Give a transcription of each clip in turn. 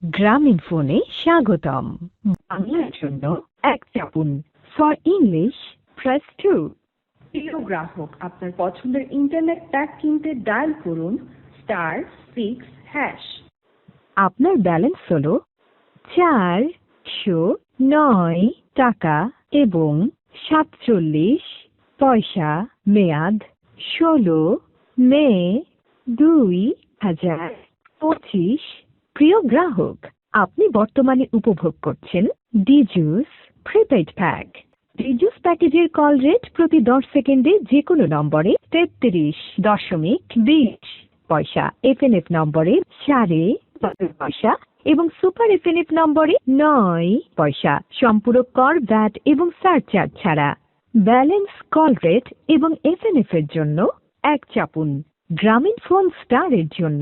গ্রামীণ ফোনে স্বাগতম। বাংলার জন্য এক চাপুন। For English press 2। প্রিয় গ্রাহক, আপনার পছন্দের ইন্টারনেট প্যাক কিনতে ডায়াল করুন *6#। আপনার ব্যালেন্স হলো 409 টাকা এবং 47 পয়সা। মেয়াদ 16 মে 2025। প্রিয় গ্রাহক, আপনি বর্তমানে উপভোগ করছেন ডিজুস প্রিপেইড প্যাক। ডিজুস প্যাকেজের কল রেট প্রতি 10 সেকেন্ডে যে কোনো নম্বরে 33.20 পয়সা, এফএনএফ নম্বরে 12.5 পয়সা এবং সুপার এফএনএফ নম্বরে 9 পয়সা, সম্পূরক কর, ভ্যাট এবং সারচার্জ ছাড়া। ব্যালেন্স, কল রেট এবং এফএনএফ এর জন্য 1 চাপুন। গ্রামীণ ফোন স্টার এর জন্য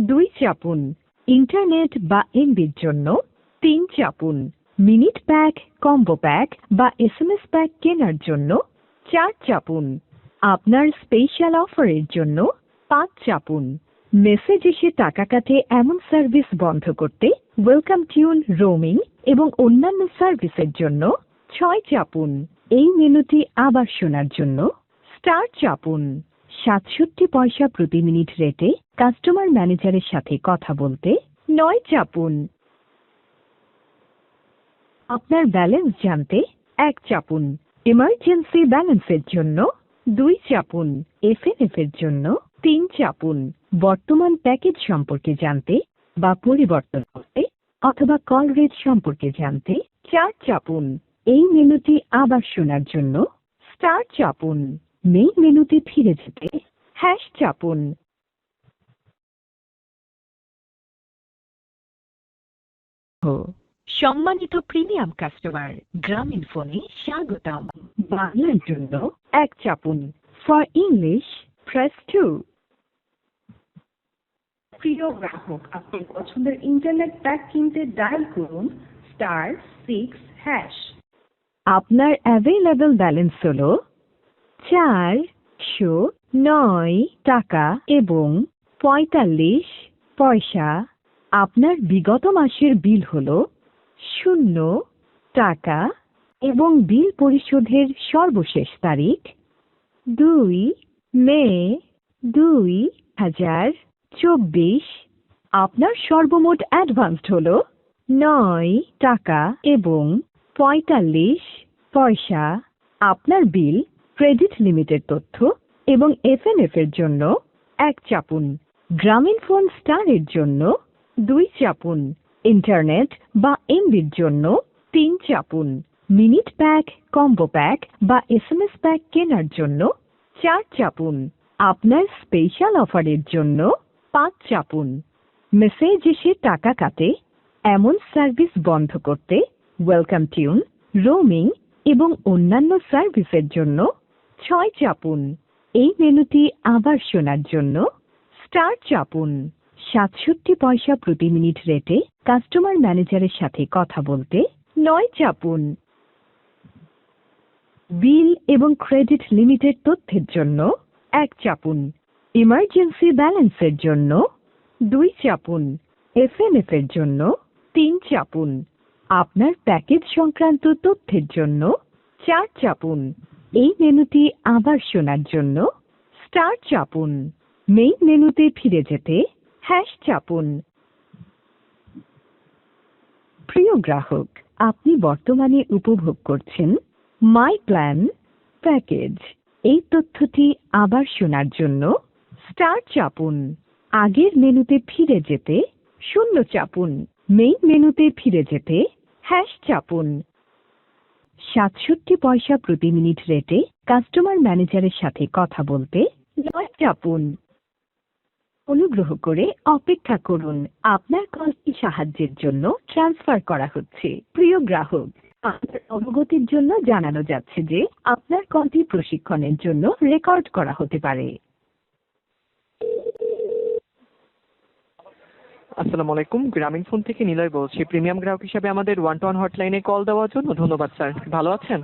2 চাপুন। ইন্টারনেট বা এমবির জন্য 3 চাপুন। মিনিট প্যাক, কম্বো প্যাক বা এসএমএস প্যাক কেনার জন্য 4 চাপুন। আপনার স্পেশাল অফারের জন্য 5 চাপুন। মেসেজ এসে টাকা কাটে এমন সার্ভিস বন্ধ করতে ওয়েলকাম টিউন, রোমিং এবং অন্যান্য সার্ভিসের জন্য 6 চাপুন। এই মেনুটি আবার শোনার জন্য স্টার চাপুন। 67 পয়সা প্রতি মিনিট রেটে কাস্টমার ম্যানেজারের সাথে কথা বলতে 9 চাপুন। আপনার ব্যালেন্স জানতে 1 চাপুন। ইমার্জেন্সি ব্যালেন্সের জন্য 2 চাপুন। এফএনএফ এর জন্য 3 চাপুন। বর্তমান প্যাকেজ সম্পর্কে জানতে বা পরিবর্তন করতে অথবা কল রেট সম্পর্কে জানতে 4 চাপুন। এই মেনুটি আবার শোনার জন্য স্টার চাপুন। মেইন মেনুতে ফিরে যেতে হ্যাশ চাপুন। সম্মানিত প্রিমিয়াম কাস্টমার, গ্রামীণ ফোনে স্বাগতম। বাংলার জন্য 1 চাপুন। For English press 2। প্রিয় গ্রাহক, আপনার পছন্দের ইন্টারনেট প্যাক কিনতে ডায়াল করুন *6#। আপনার অ্যাভেলেবল ব্যালেন্স হল 409 টাকা এবং 45 পয়সা। আপনার বিগত মাসের বিল হল 0 টাকা এবং বিল পরিশোধের সর্বশেষ তারিখ 2 মে 2024। আপনার সর্বমোট অ্যাডভান্সড হল 9 টাকা এবং 45 পয়সা। আপনার বিল, ক্রেডিট লিমিটের তথ্য এবং এফএনএফ এর জন্য 1 চাপুন। গ্রামীণ ফোন স্টার এর জন্য 2 চাপুন। ইন্টারনেট বা এমবির জন্য 3 চাপুন। মিনিট প্যাক, কম্বো প্যাক বা এসএমএস প্যাক কেনার জন্য 4 চাপুন। আপনার স্পেশাল অফারের জন্য 5 চাপুন। মেসেজ এসে টাকা কাটে এমন সার্ভিস বন্ধ করতে ওয়েলকাম টিউন, রোমিং এবং অন্যান্য সার্ভিসের জন্য 6 চাপুন। এই মেনুটি আবার শোনার জন্য স্টার চাপুন। 67 পয়সা প্রতি মিনিট রেটে কাস্টমার ম্যানেজারের সাথে কথা বলতে 9 চাপুন। বিল এবং ক্রেডিট লিমিটের তথ্যের জন্য 1 চাপুন। ইমার্জেন্সি ব্যালেন্সের জন্য 2 চাপুন। এফএনএফ এর জন্য 3 চাপুন। আপনার প্যাকেজ সংক্রান্ত তথ্যের জন্য 4 চাপুন। এই মেনুটি আবার শোনার জন্য স্টার চাপুন। মেইন মেনুতে ফিরে যেতে হ্যাশ চাপুন। প্রিয় গ্রাহক, আপনি বর্তমানে উপভোগ করছেন মাই প্ল্যান প্যাকেজ। এই তথ্যটি আবার শোনার জন্য স্টার চাপুন। আগের মেনুতে ফিরে যেতে 0 চাপুন। মেইন মেনুতে ফিরে যেতে হ্যাশ চাপুন। 67 পয়সা প্রতি মিনিট রেটে কাস্টমার ম্যানেজারের সাথে কথা বলতে 9 চাপুন। অনুগ্রহ করে অপেক্ষা করুন, আপনার কলটি সাহায্যের জন্য ট্রান্সফার করা হচ্ছে। প্রিয় গ্রাহক, আপনার অবগতির জন্য জানানো যাচ্ছে যে আপনার কলটি প্রশিক্ষণের জন্য রেকর্ড করা হতে পারে। আসসালামু আলাইকুম, গ্রামীণ ফোন থেকে নিলয় বলছি। প্রিমিয়াম গ্রাহক হিসেবে আমাদের 1-to-1 হটলাইনে কল দেওয়ার জন্য ধন্যবাদ স্যার। ভালো আছেন?